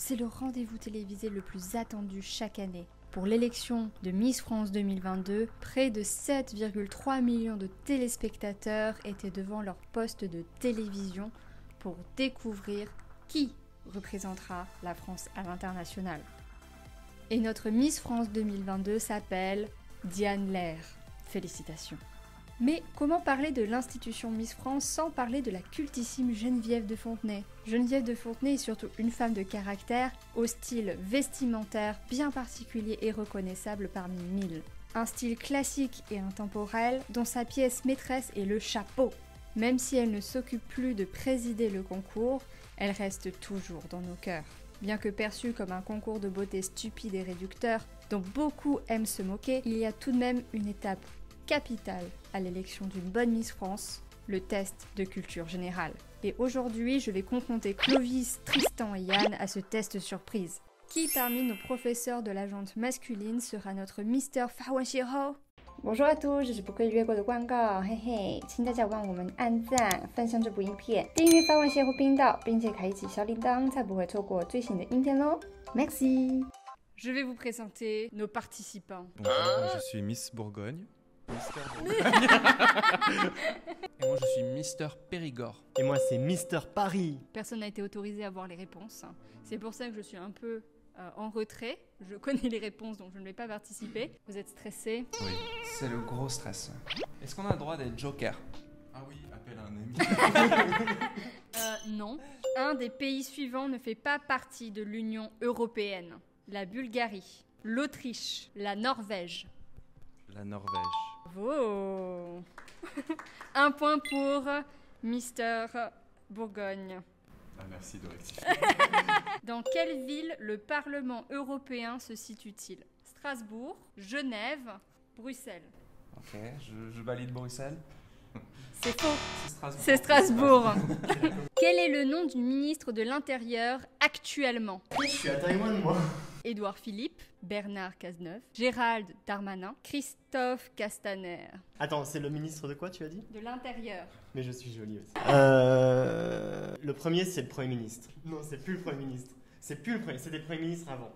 c'est le rendez-vous télévisé le plus attendu chaque année. Pour l'élection de Miss France 2022, près de 7,3 millions de téléspectateurs étaient devant leur poste de télévision pour découvrir qui représentera la France à l'international. Et notre Miss France 2022 s'appelle Diane Lair. Félicitations. Mais comment parler de l'institution Miss France sans parler de la cultissime Geneviève de Fontenay? Geneviève de Fontenay est surtout une femme de caractère, au style vestimentaire bien particulier et reconnaissable parmi mille. Un style classique et intemporel dont sa pièce maîtresse est le chapeau. Même si elle ne s'occupe plus de présider le concours, elle reste toujours dans nos cœurs. Bien que perçue comme un concours de beauté stupide et réducteur, dont beaucoup aiment se moquer, il y a tout de même une étape capitale à l'élection d'une bonne Miss France, le test de culture générale. Et aujourd'hui, je vais confronter Clovis, Tristan et Yann à ce test surprise. Qui parmi nos professeurs de la jante masculine sera notre Mr. Fawashiro? Bonjour à tous，这是不可以越过的广告，嘿嘿，请大家帮我们按赞、分享这部影片，订阅发问协会频道，并且开启小铃铛，才不会错过最新的影片喽。Merci。 Je vais vous présenter nos participants. Bonjour, je suis Miss Bourgogne. Et moi je suis Mister Périgord. Et moi c'est Mister Paris. Personne n'a été autorisé à voir les réponses. C'est pour ça que je suis un peu en retrait. Je connais les réponses donc je ne vais pas participer. Vous êtes stressés? Oui. C'est le gros stress. Est-ce qu'on a le droit d'être joker? Ah oui, appelle un ami. Non. Un des pays suivants ne fait pas partie de l'Union européenne. La Bulgarie, l'Autriche, la Norvège. La Norvège. Bravo. Un point pour Mister Bourgogne. Ah, merci de rectifier. Dans quelle ville le Parlement européen se situe-t-il? Strasbourg, Genève, Bruxelles. Ok, je valide Bruxelles. C'est faux. C'est Strasbourg. C'est Strasbourg. Quel est le nom du ministre de l'Intérieur actuellement? Je suis à Taïwan moi. Édouard Philippe, Bernard Cazeneuve, Gérald Darmanin, Christophe Castaner. Attends, c'est le ministre de quoi tu as dit? De l'Intérieur. Mais je suis jolie aussi. Le premier c'est le Premier ministre. Non, c'est plus le Premier ministre. C'est plus le Premier, c'était le Premier ministre avant.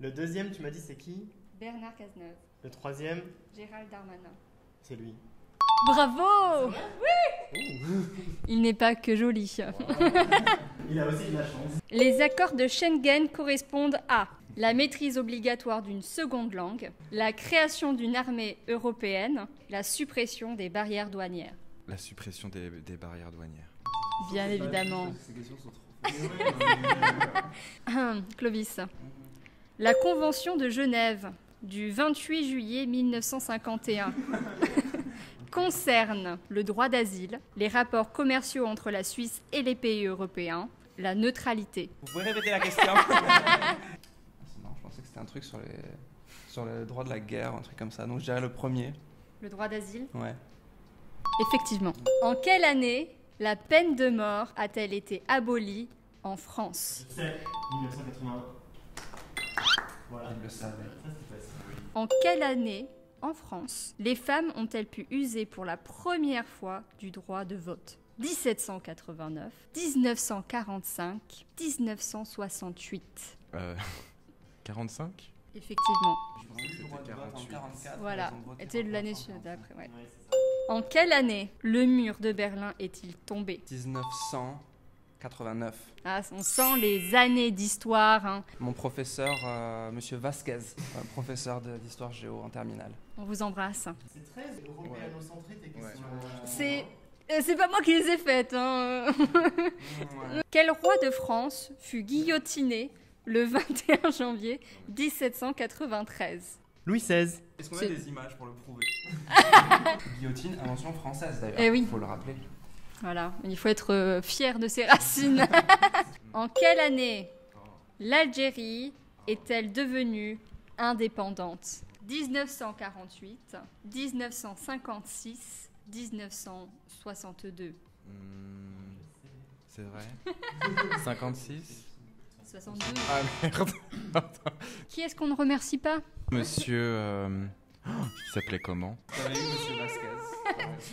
Le deuxième, tu m'as dit c'est qui? Bernard Cazeneuve. Le troisième, Gérald Darmanin. c'est lui. Bravo! Oui! Il n'est pas que joli. Il a aussi de la chance. Les accords de Schengen correspondent à la maîtrise obligatoire d'une seconde langue, la création d'une armée européenne, la suppression des barrières douanières. La suppression des barrières douanières. Bien évidemment. Ces questions sont trop Clovis. La Convention de Genève du 28 juillet 1951 concerne le droit d'asile, les rapports commerciaux entre la Suisse et les pays européens, la neutralité. Vous pouvez répéter la question? C'est marrant, je pensais que c'était un truc sur le droit de la guerre, un truc comme ça. Donc je dirais le premier. Le droit d'asile? Ouais. Effectivement. En quelle année la peine de mort a-t-elle été abolie en France? Je sais, 1981. Voilà. Il le savait. Ça c'est facile. En quelle année, en France, les femmes ont-elles pu user pour la première fois du droit de vote? 1789, 1945, 1968. 45? Effectivement. Je pensais que c'était le droit de vote en 44. Voilà. Ils ont voté C'était pour l'année le droit. d'après. Ouais. Ouais, c'est ça. En quelle année le mur de Berlin est-il tombé? 1989. Ah, on sent les années d'histoire. Hein. Mon professeur, Monsieur Vasquez, professeur d'histoire géo en terminale. On vous embrasse. C'est très européano-centré tes questions. C'est pas moi qui les ai faites. Hein. Quel roi de France fut guillotiné le 21 janvier 1793? Louis XVI. Est-ce qu'on a C'est- des images pour le prouver? Guillotine, invention française d'ailleurs. Eh oui. Faut le rappeler. Voilà, il faut être fier de ses racines. En quelle année l'Algérie est-elle devenue indépendante? 1948, 1956, 1962. C'est vrai. 56? 62. Ah merde. Qui est-ce qu'on ne remercie pas? Monsieur... il s'appelait comment? T'avais eu Monsieur Vasquez.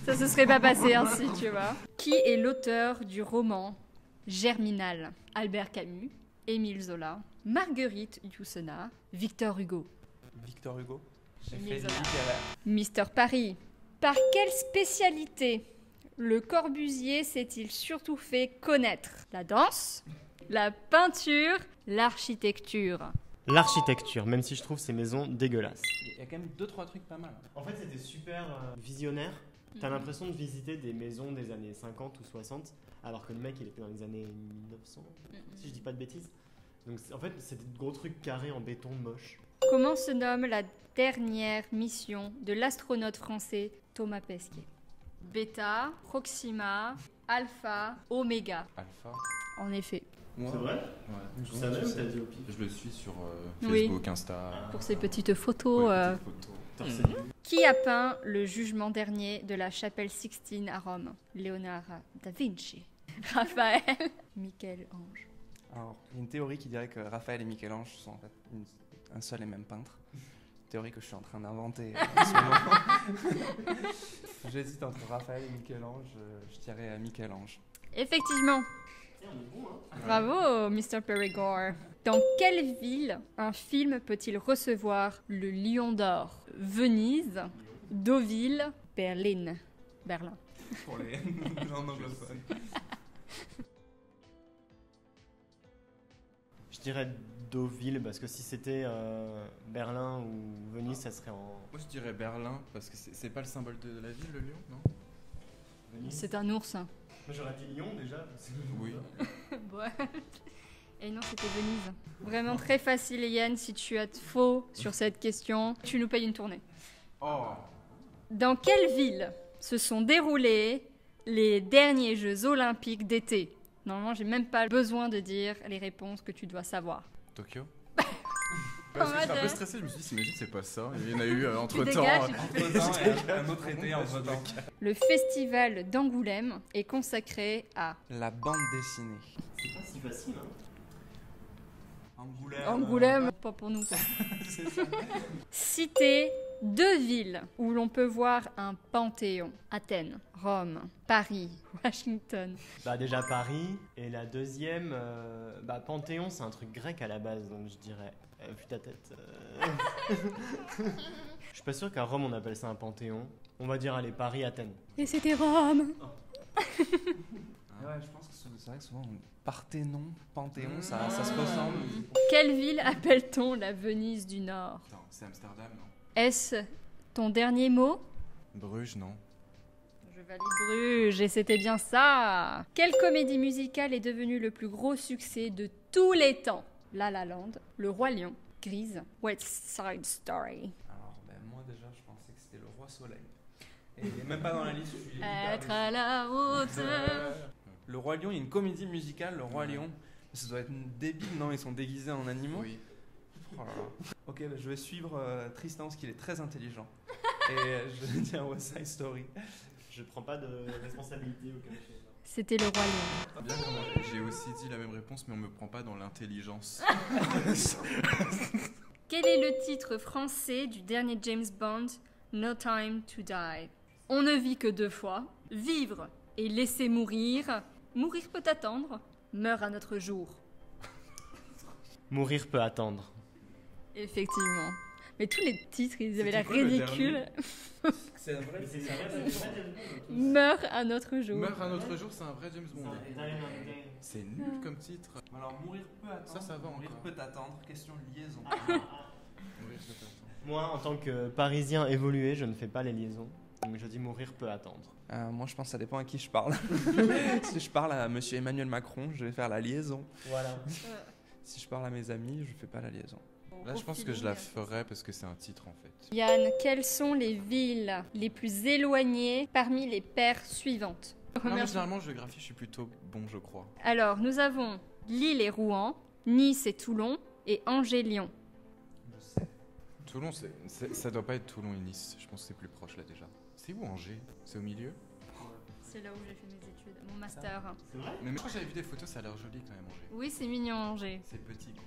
Ça se serait pas passé ainsi, tu vois. Qui est l'auteur du roman Germinal? Albert Camus, Émile Zola, Marguerite Yourcenar, Victor Hugo. Victor Hugo. J'ai Émile fait Zola. littéraire. Mister Paris. Par quelle spécialité le Corbusier s'est-il surtout fait connaître? La danse, la peinture, l'architecture. L'architecture, même si je trouve ces maisons dégueulasses. Il y a quand même 2-3 trucs pas mal. En fait, c'était super visionnaire. T'as l'impression de visiter des maisons des années 50 ou 60, alors que le mec, il était dans les années 1900, si je dis pas de bêtises. Donc, en fait, c'était de gros trucs carrés en béton moche. Comment se nomme la dernière mission de l'astronaute français Thomas Pesquet? Beta, Proxima, Alpha, Oméga. Alpha. En effet, Ouais. C'est vrai Ouais. Tu savais ou t'as dit au pif? Je le suis sur Oui. Facebook, Insta. pour ces petites photos. Ouais, petites photos. T'as reçu. Qui a peint le jugement dernier de la chapelle Sixtine à Rome? Léonard da Vinci, Raphaël, Michel-Ange. Alors, il y a une théorie qui dirait que Raphaël et Michel-Ange sont en fait un seul et même peintre. Théorie que je suis en train d'inventer en ce moment. J'hésite entre Raphaël et Michel-Ange. Je dirais à Michel-Ange. Effectivement. Bravo, Mr. Perigord. Dans quelle ville un film peut-il recevoir le Lion d'Or? Venise, Deauville, Berlin. Berlin. Pour les anglophones. Je dirais Deauville, parce que si c'était Berlin ou Venise, ça serait en Moi je dirais Berlin, parce que c'est pas le symbole de la ville, le lion, non? Venise. C'est un ours. Moi, j'aurais dit Lyon déjà. Oui. Ouais. Et non, c'était Venise. Vraiment très facile, Yann. Si tu as faux sur cette question, tu nous payes une tournée. Oh. Dans quelle ville se sont déroulés les derniers Jeux Olympiques d'été? Normalement, j'ai même pas besoin de dire les réponses que tu dois savoir. Tokyo. Parce que j'étais un peu Ouais. stressé, je me suis dit, s'imagine, c'est pas ça. Il y en a eu entre Tu temps. dégages. Entre-temps, et un autre été entre-temps. Le festival d'Angoulême est consacré à La bande dessinée. C'est pas si facile, hein. Angoulême, pas pour nous. C'est ça. Citez deux villes où l'on peut voir un panthéon. Athènes, Rome, Paris, Washington. Bah déjà Paris, et la deuxième, Panthéon, c'est un truc grec à la base, donc je dirais, vu ta tête. Je suis pas sûr qu'à Rome on appelle ça un panthéon. On va dire allez Paris, Athènes. Et c'était Rome. Ouais, je pense que c'est vrai que souvent, Parthénon, Panthéon, ça se ressemble. Quelle ville appelle-t-on la Venise du Nord? Attends, c'est Amsterdam, non? Est-ce ton dernier mot? Bruges, non? Je valide Bruges, et c'était bien ça. Quelle comédie musicale est devenue le plus gros succès de tous les temps? La La Land, Le Roi Lion, Grise, West Side Story. Alors, moi déjà, je pensais que c'était le Roi Soleil. Et même pas dans la liste, je suis hyper Être à la hauteur. Le Roi Lion, il y a une comédie musicale, Le Roi Lion. Ça doit être débile, non? Ils sont déguisés en animaux. Oui. Oh là là. Ok, je vais suivre Tristan, parce qu'il est très intelligent. Et je vais dire West Side Story. Je prends pas de responsabilité au cas où. C'était Le Roi Lion. Bien comment j'ai aussi dit la même réponse, mais on me prend pas dans l'intelligence. Quel est le titre français du dernier James Bond, No Time to Die? On ne vit que deux fois. Vivre et laisser mourir. Mourir peut attendre. Meurt à notre jour. Mourir peut attendre. Effectivement. Mais tous les titres, ils avaient C'était l'air quoi le ridicules. C'est un vrai. Meurt à notre jour. Meurt un autre jour, c'est un vrai James Bond. C'est nul comme titre. Alors, mourir peut attendre. Ça va Mourir encore. peut attendre. Question liaison. Mourir, je t'attends. Moi, en tant que Parisien évolué, je ne fais pas les liaisons. Donc je dis mourir peut attendre. Moi, je pense que ça dépend à qui je parle. Si je parle à monsieur Emmanuel Macron, je vais faire la liaison. Voilà. Si je parle à mes amis, je fais pas la liaison. Là, je pense que je la ferais parce que c'est un titre en fait. Yann, quelles sont les villes les plus éloignées parmi les paires suivantes? Non, mais généralement, géographie, je suis plutôt bon, je crois. Alors, nous avons Lille et Rouen, Nice et Toulon, et Angers-Lyon. Je sais. Toulon, ça doit pas être Toulon et Nice. Je pense que c'est plus proche là déjà. C'est où Angers? C'est au milieu? C'est là où j'ai fait mes études, mon master. C'est vrai? Mais je crois que j'avais vu des photos, ça a l'air joli quand même Angers. Oui, c'est mignon Angers. C'est petit quoi.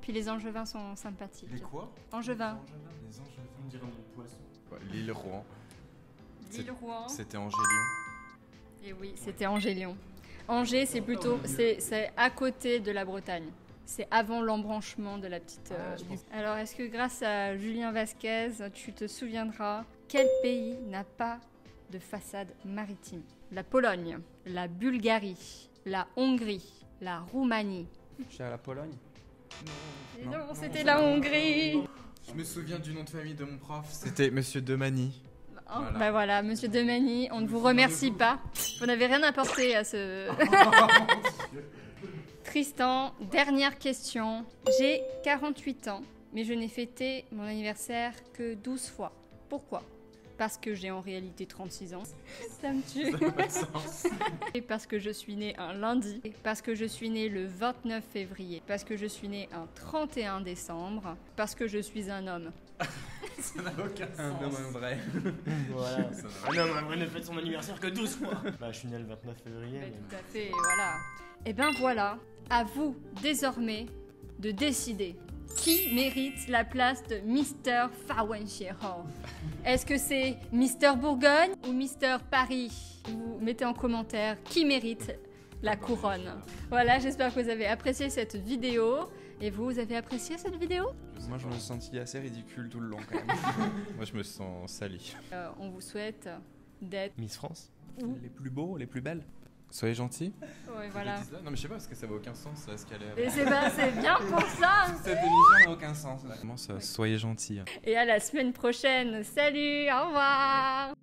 Puis les Angevins sont sympathiques. Les quoi? Angevins. Les Angevins. On dirait un poisson. Ouais, Lille, Rouen. Lille, Rouen. C'était Angers-Lyon. Et oui, c'était Angers-Lyon. Angers, c'est plutôt, c'est à côté de la Bretagne. C'est avant l'embranchement de la petite... je pense. Alors, est-ce que grâce à Julien Vasquez, tu te souviendras quel pays n'a pas de façade maritime? La Pologne, la Bulgarie, la Hongrie, la Roumanie. Je suis à la Pologne. Et Non. non, c'était la Hongrie. Je me souviens du nom de famille de mon prof. C'était Monsieur Demani. Oh, Voilà. bah voilà, monsieur Demani, on ne vous remercie pas. Vous n'avez rien apporté à ce... Tristan, dernière question. J'ai 48 ans, mais je n'ai fêté mon anniversaire que 12 fois. Pourquoi? Parce que j'ai en réalité 36 ans. Ça me tue. Ça n'a pas de sens. Et parce que je suis née un lundi. Et parce que je suis née le 29 février. Parce que je suis née un 31 décembre. Parce que je suis un homme. Ça n'a aucun Un homme, sens. un vrai. Voilà. Ça n'a Ah non, mais vrai ne fête son anniversaire que 12 fois. Bah, je suis né le 29 février. Mais mais- tout à fait, voilà. Et ben voilà, à vous désormais de décider qui mérite la place de Mr. Fawenshiro. Est-ce que c'est Mr. Bourgogne ou Mr. Paris? Vous mettez en commentaire qui mérite la couronne. Voilà, j'espère que vous avez apprécié cette vidéo. Et vous avez apprécié cette vidéo? Moi, je me suis senti assez ridicule tout le long quand même. Moi, je me sens sali. On vous souhaite d'être... Miss France. Les plus beaux, les plus belles. Soyez gentils. Ouais, voilà. Non, mais je sais pas, parce que ça n'a aucun sens, là, ce qu'elle est. Et c'est bien pour ça. Cette émission n'a aucun sens là. Comment ça? Soyez gentils. Et à la semaine prochaine. Salut, au revoir.